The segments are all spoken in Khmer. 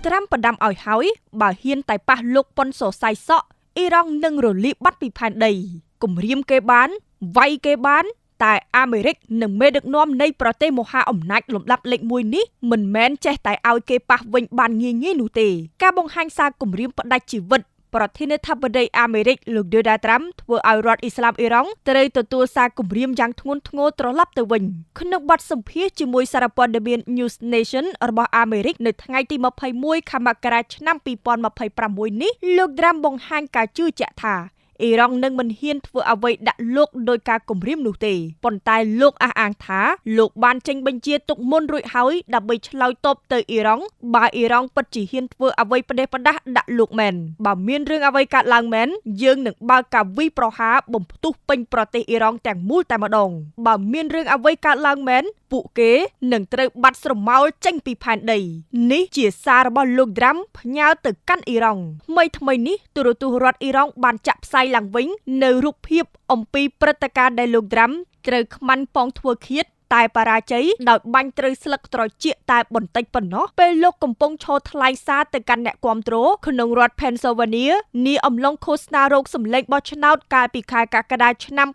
ត្រាំផ្ដាំឲ្យហើយបើហ៊ានតែប៉ះលោកប៉ុនសរសៃសក់អ៊ីរ៉ង់នឹងរលាយបាត់ពីផែនដីគំរាមគេបានវាយគេបានតែអាមេរិកនិងមេដឹកនាំនៃប្រទេសមហាអំណាចលំដាប់លេខ1នេះមិនមែនចេះតែឲ្យគេប៉ះវិញបានងាយៗនោះទេការបង្ហាញសារគំរាមផ្ដាច់ជីវិតប្រធានាធិបតីអាមេរិកលោក Donald Trump ធ្វើឲ្យរដ្ឋអ៊ីស្លាមអ៊ីរ៉ង់ត្រូវទទួលសារគំរាមយ៉ាងធ្ងន់ធ្ងរត្រឡប់ទៅវិញក្នុងបទសម្ភាសន៍ជាមួយសារព័ត៌មាន News Nation របស់អាមេរិកនៅថ្ងៃទី21ខែមករាឆ្នាំ2026នេះលោក Trump បង្ហាញការជឿជាក់ថាអ៊ីរ៉ង់នឹងមិនហ៊ានធ្វើអ្វីដាក់លោកដោយការគំរាមនោះទេប៉ុន្តែលោកអះអាងថាលោកបានចេញបញ្ជាទុកមុនរួចហើយដើម្បីឆ្លើយតបទៅអ៊ីរ៉ង់បើអ៊ីរ៉ង់ពិតជាហ៊ានធ្វើអ្វីផ្ដេសផ្ដាសដាក់លោកមែនបើមានរឿងអ្វីកើតឡើងមែនយើងនឹងបើកការវាយប្រហារបំផ្ទុះពេញប្រទេសអ៊ីរ៉ង់ទាំងមូលតែម្ដងបើមានរឿងអ្វីកើតឡើងមែនពួកគេនឹងត្រូវបាត់ស្រមោលចេញពីផែនដីនេះជាសាររបស់លោក Trump ផ្ញើទៅកាន់អ៊ីរ៉ង់ថ្មីនេះទូរទស្សន៍រដ្ឋអ៊ីរ៉ង់បានចាក់ផ្សាយឡើងវិញនៅរូបភាពអំពីព្រឹត្តិការណ៍ដែលលោក Trump ត្រូវខ្មាន់ប៉ងធ្វើឃាតតែបរាជ័យដោយបាញ់ត្រូវស្លឹកត្រចៀកតែបន្តិចប៉ុណ្ណោះពេលលោកកំពុងឈរថ្លែងសារទៅកាន់អ្នកគាំទ្រក្នុងរដ្ឋ Pennsylvania នាអំឡុងឃោសនារោគសម្លេងបោះឆ្នោតកាលពីខែកក្កដាឆ្នាំ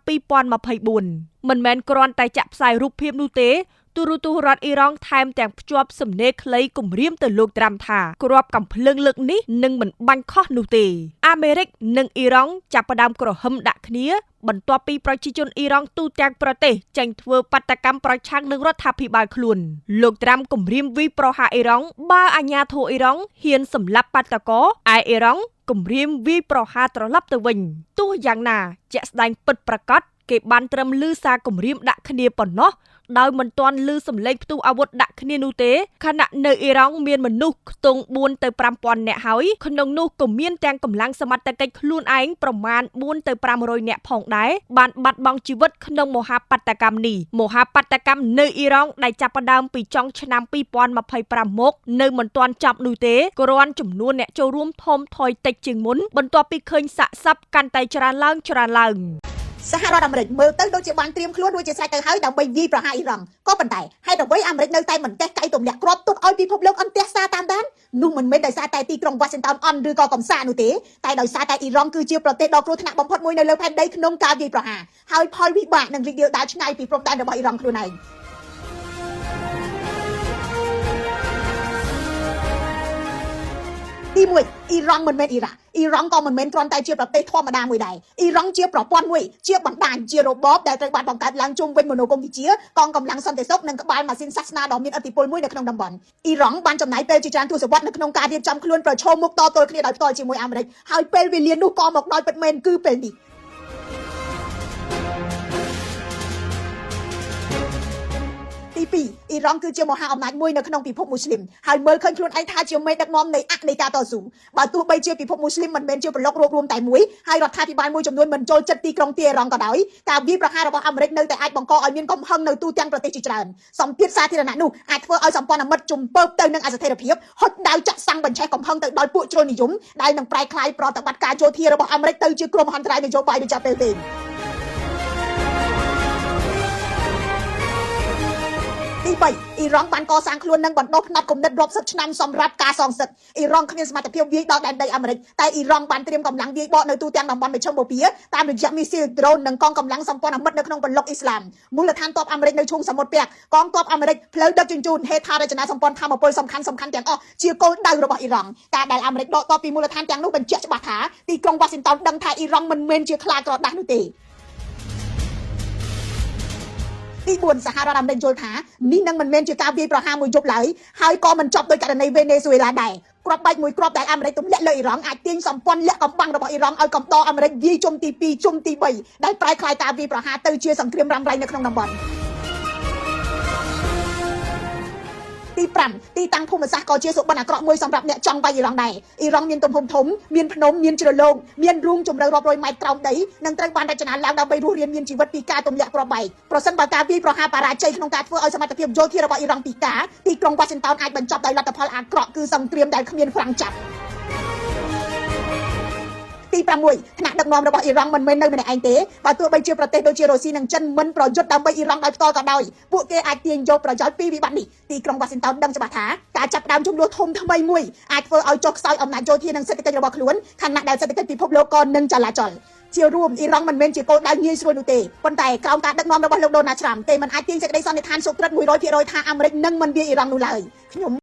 2024មិនមែនគ្រាន់តែចាក់ផ្សាយរូបភាពនោះទេទូរទស្សន៍រដ្ឋអ៊ីរ៉ង់ថែមទាំងភ្ជាប់សំណេរខ្លីគំរាមទៅលោក Trump ថាគ្រាប់កាំភ្លើងលើកនេះនឹងមិនបាញ់ខុសនោះទេអាមេរិកនិងអ៊ីរ៉ង់ចាប់ផ្ដើមក្រហមដាក់គ្នាបន្ទាប់ពីប្រជាជនអ៊ីរ៉ង់ទូទាំងប្រទេសចេញធ្វើបាតកម្មប្រឆាំងនឹងរដ្ឋាភិបាលខ្លួនលោក Trump គំរាមវាយប្រហារអ៊ីរ៉ង់បើអាញាធរអ៊ីរ៉ង់ហ៊ានសម្លាប់បាតកោឯអ៊ីរ៉ង់គំរាមវាយប្រហារត្រឡប់ទៅវិញទោះយ៉ាងណាជាក់ស្ដែងពិតប្រាកដគេបានត្រឹមឮសារគំរាមដាក់គ្នាប៉ុណ្ណោះដោយមិនទាន់ឮសំឡេងផ្ទុះអាវុធដាក់គ្នានោះទេខណៈនៅអ៊ីរ៉ង់មានមនុស្សខ្ទង់4ទៅ5000នាក់ហើយក្នុងនោះក៏មានទាំងកម្លាំងសមត្ថកិច្ចខ្លួនឯងប្រមាណ4ទៅ500នាក់ផងដែរបានបាត់បង់ជីវិតក្នុងមហាបាតកម្មនេះមហាបាតកម្មនៅអ៊ីរ៉ង់ដែលចាប់ផ្ដើមពីចុងឆ្នាំ2025មកនៅមិនទាន់ចប់នោះទេគ្រាន់ចំនួនអ្នកចូលរួមថមថយតិចជាងមុនបន្ទាប់ពីឃើញសាកសពកាន់តែច្រើនឡើងសហរដ្ឋអាមេរិកមើលទៅដូចជាបានត្រៀមខ្លួនរួចជាស្រេចទៅហើយដើម្បីវាយប្រហារអ៊ីរ៉ង់ក៏ប៉ុន្តែហេតុអ្វីអាមេរិកនៅតែមិនចេះកៃទម្លាក់គ្រាប់ទុកឲ្យពិភពលោកអន្តរសាតាមដាននោះមិនមែនដោយសារតែទីក្រុង Washington អន់ឬក៏កំសាន្តនោះទេតែដោយសារតែអ៊ីរ៉ង់គឺជាប្រទេសដ៏គ្រោះថ្នាក់បំផុតមួយនៅលើផែនដីក្នុងការវាយប្រហារហើយផលវិបាកនឹងរីករាលដាលឆ្ងាយពីព្រំដែនរបស់អ៊ីរ៉ង់ខ្លួនឯងទី1អ៊ីរ៉ង់មិនមែនអ៊ីរ៉ាក់អ៊ីរ៉ង់ក៏មិនមែនគ្រាន់តែជាប្រទេសធម្មតាមួយដែរអ៊ីរ៉ង់ជាប្រព័ន្ធមួយជាបណ្ដាញជារបបដែលត្រូវបានបង្កើតឡើងជុំវិញមនោគមវិជ្ជាកងកម្លាំងសន្តិសុខនិងក្បាលម៉ាស៊ីនសាសនាដ៏មានឥទ្ធិពលមួយនៅក្នុងតំបន់អ៊ីរ៉ង់បានចំណាយពេលជាច្រើនទសវត្សរ៍នៅក្នុងការរៀបចំខ្លួនប្រឈមមុខតទល់គ្នាដោយផ្ទាល់ជាមួយអាមេរិកហើយពេលវេលានោះក៏មកដល់ពិតមែនគឺពេលនេះទី2អ៊ីរ៉ង់គឺជាមហាអំណាចមួយនៅក្នុងពិភពមូស្លីមហើយមើលឃើញខ្លួនឯងថាជាមេដឹកនាំនៃអក្សនៃការតស៊ូបើទោះបីជាពិភពមូស្លីមមិនមែនជាប្លុករួបរวมតែមួយហើយរដ្ឋាភិបាលមួយចំនួនមិនចូលចិត្តទីក្រុងទីអ៊ីរ៉ង់ក៏ដោយការវាយប្រហាររបស់អាមេរិកនៅតែអាចបង្កឲ្យមានកំហឹងនៅទូទាំងប្រទេសជាច្រើនសម្ពាធសាធារណៈនោះអាចធ្វើឲ្យសម្ព័ន្ធមិត្តជំពើបទៅនឹងអស្ថិរភាពហុចដាវចាក់សាំងបញ្ឆេះកំហឹងទៅដល់ពួកជ្រុលនិយមដែលនឹងប្រែក្លាយប្រតិបត្តិការយោធារបស់អាមេរិកទៅជាគ្រោះមហន្តរាយនយោបាយបញ្ចប់ពេលទេទី3អ៊ីរ៉ង់បានកសាងខ្លួននឹងបណ្ដុះផ្នែកគំនិតរាប់សិបឆ្នាំសម្រាប់ការសងសឹកអ៊ីរ៉ង់គ្មានសមត្ថភាពវាយដល់ដែនដីអាមេរិកតែអ៊ីរ៉ង់បានត្រៀមកម្លាំងវាយបកនៅទូទាំងតំបន់មជ្ឈមបូព៌ាតាមរយៈមីស៊ីលដ្រូននិងកងកម្លាំងសម្ព័ន្ធមិត្តនៅក្នុងប្លុកអ៊ីស្លាមមូលដ្ឋានទ័ពអាមេរិកនៅឈូងសមុទ្រពាក់កងទ័ពអាមេរិកផ្លូវដឹកជញ្ជូនហេដ្ឋារចនាសម្ព័ន្ធថាមពលសំខាន់ទាំងអស់ជាគោលដៅរបស់អ៊ីរ៉ង់ការដែលអាមេរិកដកទ័ពពីមូលដ្ឋានទាំងនោះបញ្ជាក់ច្បាស់ថាទីក្រុង Washington ដឹងថាអ៊ីរ៉ង់មិនមែនជាខ្លាក្រដាស់នោះទេទី4សហរដ្ឋអាមេរិកយល់ថានេះនឹងមិនមែនជាការវាយប្រហារមួយយប់ឡើយហើយក៏មិនចប់ដោយករណីវេណេស៊ុយអេឡាដែរគ្រាប់បែកមួយគ្រាប់ដែលអាមេរិកទម្លាក់លើអ៊ីរ៉ង់អាចទាញសម្ព័ន្ធលាក់កំបាំងរបស់អ៊ីរ៉ង់ឲ្យកំដរអាមេរិកវាយជុំទី2ជុំទី3ដែលប្រែក្លាយការវាយប្រហារទៅជាសង្គ្រាមរ៉ាំរ៉ៃនៅក្នុងតំបន់ទី5ទីតាំងភូមិសាស្ត្រក៏ជាសុបិនអាក្រក់មួយសម្រាប់អ្នកចង់វាយអ៊ីរ៉ង់ដែរអ៊ីរ៉ង់មានទំហំធំមានភ្នំមានជ្រលងមានរូងជម្រៅរាប់រយម៉ែត្រក្រោមដីនិងត្រូវបានរចនាឡើងដើម្បីរស់រានមានជីវិតពីការទម្លាក់គ្រាប់បែកប្រសិនបើការវាយប្រហារបរាជ័យក្នុងការធ្វើឲ្យសមត្ថភាពយោធារបស់អ៊ីរ៉ង់ពិការទីក្រុង Washington អាចបញ្ចប់ដោយលទ្ធផលអាក្រក់គឺសង្គ្រាមដែលគ្មានហ្វ្រាំងចាប់ទី ទី6ថ្នាក់ដឹកនាំរបស់អ៊ីរ៉ង់មិនមែននៅម្នាក់ឯងទេបើទោះបីជាប្រទេសដូចជារុស្ស៊ីនិងចិនមិនប្រយុទ្ធដើម្បីអ៊ីរ៉ង់ដោយផ្ទាល់ក៏ដោយពួកគេអាចទាញយកប្រយោជន៍ពីវិបត្តិនេះទីក្រុងវ៉ាស៊ីនតោនដឹងច្បាស់ថាការចាប់ផ្ដើមជំនួសធំថ្មីមួយអាចធ្វើឲ្យចុះខ្សោយអំណាចយោធានិងសេដ្ឋកិច្ចរបស់ខ្លួនខណៈដែលសេដ្ឋកិច្ចពិភពលោកក៏នឹងចលាចលជារួមអ៊ីរ៉ង់មិនមែនជាគោលដៅងាយស្រួលនោះទេប៉ុន្តែក្រោមការដឹកនាំរបស់លោកដូណាល់ត្រាំគេមិនអាចទាញសេចក្តីសន្និដ្ឋានសុក្រឹត 100% ថាអាមេរិកនឹងមិនវាយអ៊ីរ៉ង់នោះឡើយខ្ញុំ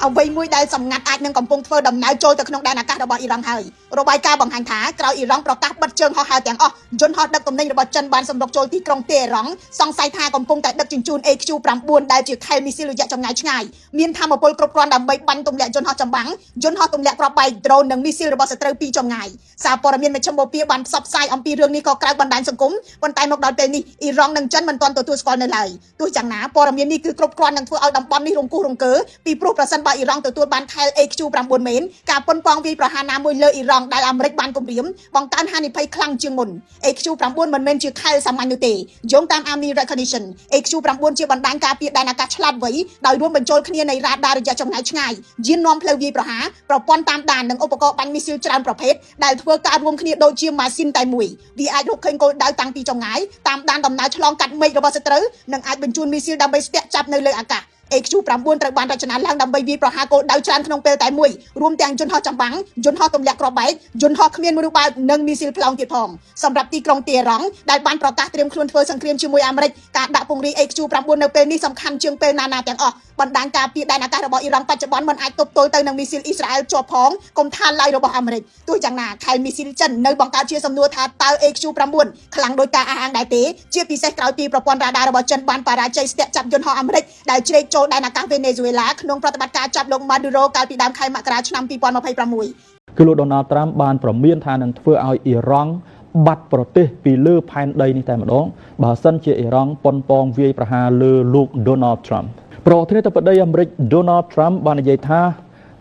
អ្វីមួយដែលសម្ងាត់អាចនឹងកំពុងធ្វើដំណើរចូលទៅក្នុងដែនអាកាសរបស់អ៊ីរ៉ង់ហើយរបាយការណ៍បង្ហាញថាក្រោយអ៊ីរ៉ង់ប្រកាសបិទជើងហោះហើរទាំងអស់យន្តហោះដឹកទំនិញរបស់ចិនបានសម្រុកចូលទីក្រុងតេរ៉ង់សង្ស័យថាកំពុងតែដឹកជញ្ជូន AQ9 ដែលជាខែលមីស៊ីលរយៈចម្ងាយឆ្ងាយមានថាមពលគ្រប់គ្រាន់ដើម្បីបាញ់ទម្លាក់យន្តហោះចម្បាំងយន្តហោះទម្លាក់គ្រាប់បែក drone និងមីស៊ីលរបស់សត្រូវពីចម្ងាយសារព័ត៌មានមជ្ឈមបូព៌ាបានផ្សព្វផ្សាយអំពីរឿងនេះក៏ក្រៅបណ្ដាញសង្គមប៉ុន្តែមកដល់ពេលនេះអ៊ីរ៉ង់និងចិនមិនទាន់ទទួលស្គាល់នៅឡើយទោះយ៉ាងណាព័ត៌មាននេះគឺគ្រប់គ្រាន់នឹងធ្វើឲ្យតំបន់នេះរង្គោះរង្គើពីព្រោះប្រសិនបើអ៊ីរ៉ង់ទទួលបានខែល AQ9 មែនការប៉ុនប៉ងវាយប្រហារណាមួយលើអ៊ីរ៉ង់ដែលអាមេរិកបានគំរាមបង្កើនហានិភ័យខ្លាំងជាងមុន AQ9 មិនមែនជាខែលសាមញ្ញនោះទេយោងតាម Army Recognition AQ9 ជាបណ្ដាញការពារដែនអាកាសឆ្លាតវៃដោយរួមបញ្ចូលគ្នានៃរ៉ាដារយៈចម្ងាយឆ្ងាយយាននាំផ្លូវវាយប្រហារប្រព័ន្ធតាមដាននិងឧបករណ៍បាញ់មីស៊ីលច្រើនប្រភេទដែលធ្វើការរួមគ្នាដូចជាម៉ាស៊ីនតែមួយវាអាចរកឃើញគោលដៅតាំងពីចម្ងាយតាមដានដំណើរឆ្លងកាត់មេឃរបស់សត្រូវនិងអាចបញ្ជូនមីស៊ីលដើម្បីស្ទាក់ចាប់នៅលើអាកាសAQ9 ត្រូវបានរចនាឡើងដើម្បីវាយប្រហារគោលដៅច្រើនក្នុងពេលតែមួយរួមទាំងយន្តហោះចម្បាំងយន្តហោះទម្លាក់គ្រាប់បែកយន្តហោះគ្មានមនុស្សបើកនិងមីស៊ីលផ្លោងទៀតផងសម្រាប់ទីក្រុងតេរ៉ង់ដែលបានប្រកាសត្រៀមខ្លួនធ្វើសង្គ្រាមជាមួយអាមេរិកការដាក់ពង្រាយ AQ9 នៅពេលនេះសំខាន់ជាងពេលណាទាំងអស់បណ្ដាញការពារដែនអាកាសរបស់អ៊ីរ៉ង់បច្ចុប្បន្នមិនអាចទប់ទល់ទៅនឹងមីស៊ីលអ៊ីស្រាអែលជាប់ផងកុំថាឡើយរបស់អាមេរិកទោះយ៉ាងណាខែលមីស៊ីលចិននៅបង្កើតជាសំណួរថាតើ AQ9 ខ្លាំងដោយការអះអាងដែរទេជាពិសេសក្រោយពីប្រព័ន្ធរ៉ាដារបស់ចិនបានបរាជ័យស្ទាក់ចាប់យន្តហោះអាមេរិកដែលជ្រែកចូលដែនអាកាសវេណេស៊ុយអេឡាក្នុងប្រតិបត្តិការចាប់លោក Maduro កាលពីដើមខែមករាឆ្នាំ2026គឺលោកដូណាល់ត្រាំបានប្រមានថានឹងធ្វើឲ្យអ៊ីរ៉ង់បាត់ប្រទេសពីលើផែនដីនេះតែម្ដងបើសិនជាអ៊ីរ៉ង់ប៉ុនប៉ងវាយប្រហារលើលោកដូណាល់ត្រាំប្រធានាធិបតីអាមេរិកដូណាល់ត្រាំបាននិយាយថា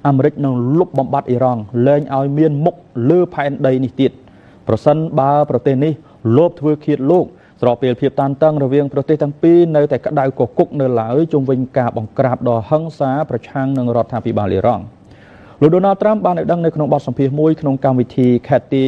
អាមេរិកនឹងលុបបំបាត់អ៊ីរ៉ង់លែងឲ្យមានមុខលើផែនដីនេះទៀតប្រសិនបើប្រទេសនេះលោបធ្វើឃាតលោកស្របពេលភាពតានតឹងរវាងប្រទេសទាំងពីរនៅតែក្តៅកគុកនៅឡើយជុំវិញការបង្ក្រាបដ៏ហិង្សាប្រឆាំងនឹងរដ្ឋាភិបាលអ៊ីរ៉ង់លោកដូណាល់ត្រាំបានឲ្យដឹងនៅក្នុងបទសម្ភាសន៍មួយក្នុងកម្មវិធី Katy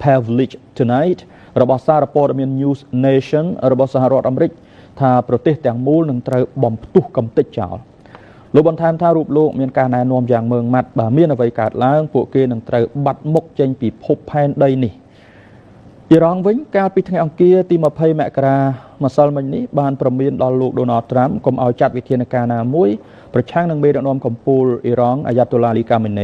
Pavlich Tonight របស់សារព័ត៌មាន News Nation របស់សហរដ្ឋអាមេរិកថាប្រទេសទាំងមូលនឹងត្រូវបំផ្ទុះកំទេចចោលលោកបន្ថែមថារូបលោកមានការណែនាំយ៉ាងម៉ឺងម៉ាត់បើមានអ្វីកើតឡើងពួកគេនឹងត្រូវបាត់មុខចេញពីភពផែនដីនេះអ៊ីរ៉ង់វិញកាលពីថ្ងៃអង្គារទី20មករាម្សិលមិញនេះបានប្រមានដល់លោកដូណាល់ត្រាំកុំឲ្យចាត់វិធានការណាមួយប្រឆាំងនឹងមេដឹកនាំកំពូលអ៊ីរ៉ង់អាយ៉ាតូឡាលីកាមេន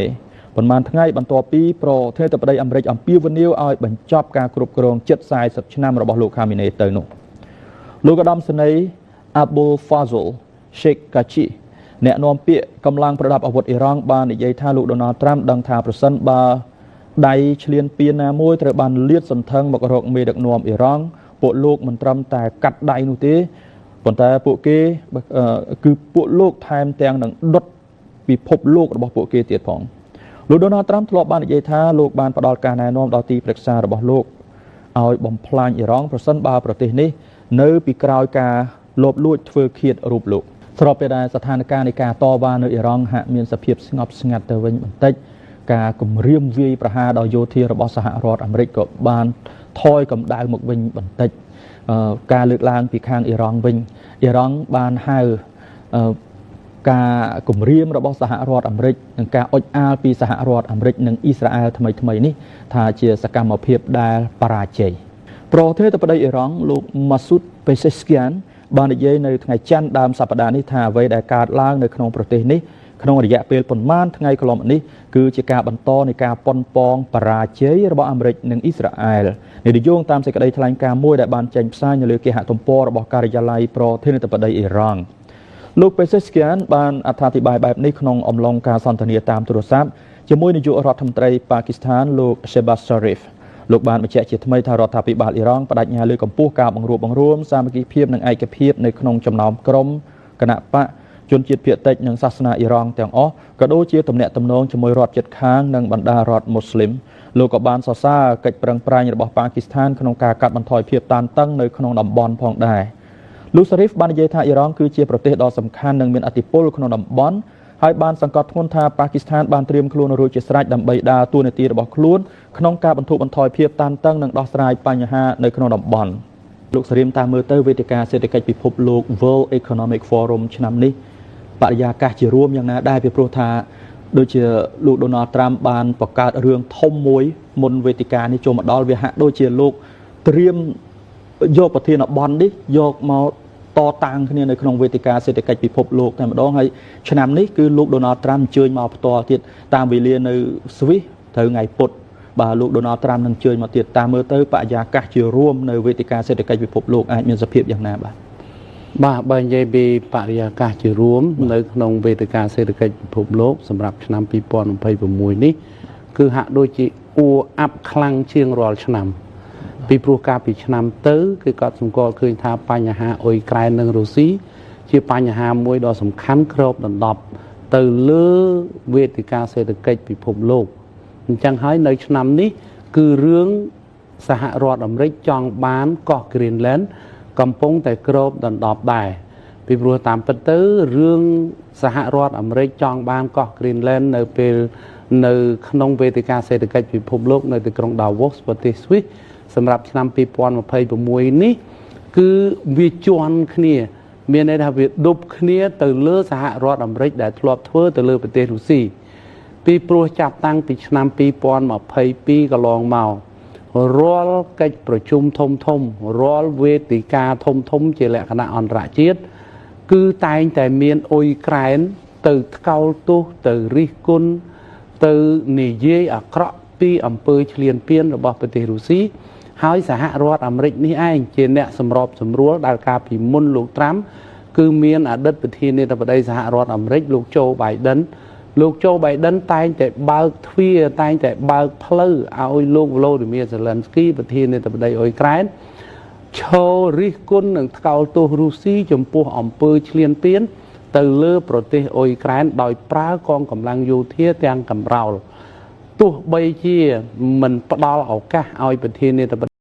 ីប៉ុន្មានថ្ងៃបន្ទាប់ពីប្រធានាធិបតីអាមេរិកអំពាវនាវឲ្យបញ្ចប់ការគ្រប់គ្រងជិត40ឆ្នាំរបស់លោកខាមេនីទៅនោះលោកឧត្តមសេនីយ៍ Abul Fazl Sheikh Kachi អ្នកនាំពាក្យកម្លាំងប្រដាប់អាវុធអ៊ីរ៉ង់បាននិយាយថាលោកដូណាល់ត្រាំដឹងថាប្រសិនបើដៃឈ្លានពានណាមួយត្រូវបានលាតសន្ធឹងមករកមេដឹកនាំអ៊ីរ៉ង់ពួកលោកមិនត្រឹមតែកាត់ដៃនោះទេប៉ុន្តែពួកគេគឺពួកលោកថែមទាំងនឹងដុតពិភពលោករបស់ពួកគេទៀតផងលោកដូណាល់ត្រាំធ្លាប់បាននិយាយថាលោកបានផ្ដល់ការណែនាំដល់ទីប្រឹក្សារបស់លោកឲ្យបំផ្លាញអ៊ីរ៉ង់ប្រសិនបើប្រទេសនេះនៅពីក្រោយការលបលួចធ្វើឃាតរូបលោកស្របពេលដែលស្ថានភាពនៃការតវ៉ានៅអ៊ីរ៉ង់ហាក់មានសភាពស្ងប់ស្ងាត់ទៅវិញបន្តិចការគម្រាមវាយប្រហារដល់យោធារបស់សហរដ្ឋអាមេរិកក៏បានថយកម្ដៅមកវិញបន្តិចការលើកឡើងពីខាងអ៊ីរ៉ង់វិញអ៊ីរ៉ង់បានហៅការគម្រាមរបស់សហរដ្ឋអាមេរិកនិងការអុចអាលពីសហរដ្ឋអាមេរិកនិងអ៊ីស្រាអែលថ្មីនេះថាជាសកម្មភាពដែលបរាជ័យប្រធានាធិបតីអ៊ីរ៉ង់លោក Masoud Pezeshkian បាននិយាយនៅថ្ងៃច័ន្ទដើមសប្តាហ៍នេះថាអ្វីដែលកើតឡើងនៅក្នុងប្រទេសនេះក្នុងរយៈពេលប៉ុន្មានថ្ងៃកន្លងមកនេះគឺជាការបន្តនៃការប៉ុនប៉ងបរាជ័យរបស់អាមេរិកនិងអ៊ីស្រាអែលនេះយោងតាមសេចក្តីថ្លែងការណ៍មួយដែលបានចេញផ្សាយនៅលើគេហទំព័ររបស់ការិយាល័យប្រធានាធិបតីអ៊ីរ៉ង់លោក Pezeshkian បានអត្ថាធិប្បាយបែបនេះក្នុងអំឡុងការសន្ទនាតាមទូរស័ព្ទជាមួយនាយករដ្ឋមន្ត្រីប៉ាគីស្ថានលោក Shehbaz Sharif លោកបានបញ្ជាក់ជាថ្មីថារដ្ឋាភិបាលអ៊ីរ៉ង់បដិញ្ញាលើកកម្ពស់ការបង្រួបបង្រួមសាមគ្គីភាពនិងឯកភាពនៅក្នុងចំណោមក្រុមគណៈបកជនជាតិភាគតិចនិងសាសនាអ៊ីរ៉ង់ទាំងអស់ក៏ដូចជាទំនាក់ទំនងជាមួយរដ្ឋជិតខាងនិងបណ្ដារដ្ឋមូស្លីមលោកក៏បានសរសើរកិច្ចប្រឹងប្រែងរបស់ប៉ាគីស្ថានក្នុងការកាត់បន្ថយភាពតានតឹងនៅក្នុងតំបន់ផងដែរលោក Sharif បាននិយាយថាអ៊ីរ៉ង់គឺជាប្រទេសដ៏សំខាន់និងមានឥទ្ធិពលក្នុងតំបន់ ហើយបានសង្កត់ធ្ងន់ថាប៉ាគីស្ថានបានត្រៀមខ្លួនរួចជាស្រេចដើម្បីដើរតួនាទីរបស់ខ្លួនក្នុងការបន្ធូរបន្ថយភាពតានតឹងនិងដោះស្រាយបញ្ហានៅក្នុងតំបន់លោកសេរីមតាមមើលទៅវេទិកាសេដ្ឋកិច្ចពិភពលោក World Economic Forum ឆ្នាំនេះបរិយាកាសជារួមយ៉ាងណាដែរពីព្រោះថាដូចជាលោក Donald Trump បានបង្កើតរឿងធំមួយមុនវេទិកានេះចូលមកដល់វាហាក់ដូចជាលោកត្រៀមយកប្រធានបទនេះយកមកតតាំងគ្នានៅក្នុងវេទិកាសេដ្ឋកិច្ចពិភពលោកតែម្ដងហើយឆ្នាំនេះគឺលោក Donald Trump អញ្ជើញមកផ្ទាល់ទៀតតាមវេលានៅ Swiss ត្រូវថ្ងៃពុធបាទលោក Donald Trump នឹងអញ្ជើញមកទៀតតាមមើលទៅបរិយាកាសជារួមនៅវេទិកាសេដ្ឋកិច្ចពិភពលោកអាចមានសភាពយ៉ាងណាបាទបើនិយាយពីបរិយាកាសជារួមនៅក្នុងវេទិកាសេដ្ឋកិច្ចពិភពលោកសម្រាប់ឆ្នាំ2026នេះគឺហាក់ដូចជាអួរអាប់ខ្លាំងជាងរាល់ឆ្នាំពីព្រោះកាលពីឆ្នាំទៅគឺគាត់សម្គាល់ឃើញថាបញ្ហាអ៊ុយក្រែននិងរុស្ស៊ីជាបញ្ហាមួយដ៏សំខាន់គ្របដណ្ដប់ទៅលើវេទិកាសេដ្ឋកិច្ចពិភពលោកអញ្ចឹងហើយនៅឆ្នាំនេះគឺរឿងសហរដ្ឋអាមេរិកចង់បានកោះ Greenland កំពុងតែគ្របដណ្ដប់ដែរពីព្រោះតាមពិតទៅរឿងសហរដ្ឋអាមេរិកចង់បានកោះ Greenland នៅពេលនៅក្នុងវេទិកាសេដ្ឋកិច្ចពិភពលោកនៅទីក្រុង Davos ប្រទេស Swiss សម្រាប់ឆ្នាំ2026នេះគឺវាជន់គ្នាមានន័យថាវាដប់គ្នាទៅលើសហរដ្ឋអាមេរិកដែលធ្លាប់ធ្វើទៅលើប្រទេសរុស្ស៊ីពីព្រោះចាប់តាំងពីឆ្នាំ2022កន្លងមករាល់កិច្ចប្រជុំធំរាល់វេទិកាធំជាលក្ខណៈអន្តរជាតិគឺតែងតែមានអ៊ុយក្រែនទៅថ្កោលទោសទៅរិះគន់ទៅនិយាយអាក្រក់ពីអំពើឈ្លានពានរបស់ប្រទេសរុស្ស៊ីហើយសហរដ្ឋអាមេរិកនេះឯងជាអ្នកសម្របសម្រួលដែលកាលពីមុនលោកត្រាំគឺមានអតីតប្រធានាធិបតីសហរដ្ឋអាមេរិកលោកโจ Biden លោកโจ Biden តែងតែបើកទ្វារតែងតែបើកផ្លូវឲ្យលោក Volodymyr Zelensky ប្រធានាធិបតីអ៊ុយក្រែនឈររិះគន់និងថ្កោលទោសរុស្ស៊ីចំពោះអំពើឈ្លានពានទៅលើប្រទេសអ៊ុយក្រែនដោយប្រើកងកម្លាំងយោធាទាំងកំរោលទោះបីជាមិនផ្ដល់ឱកាសឲ្យប្រធានាធិបតី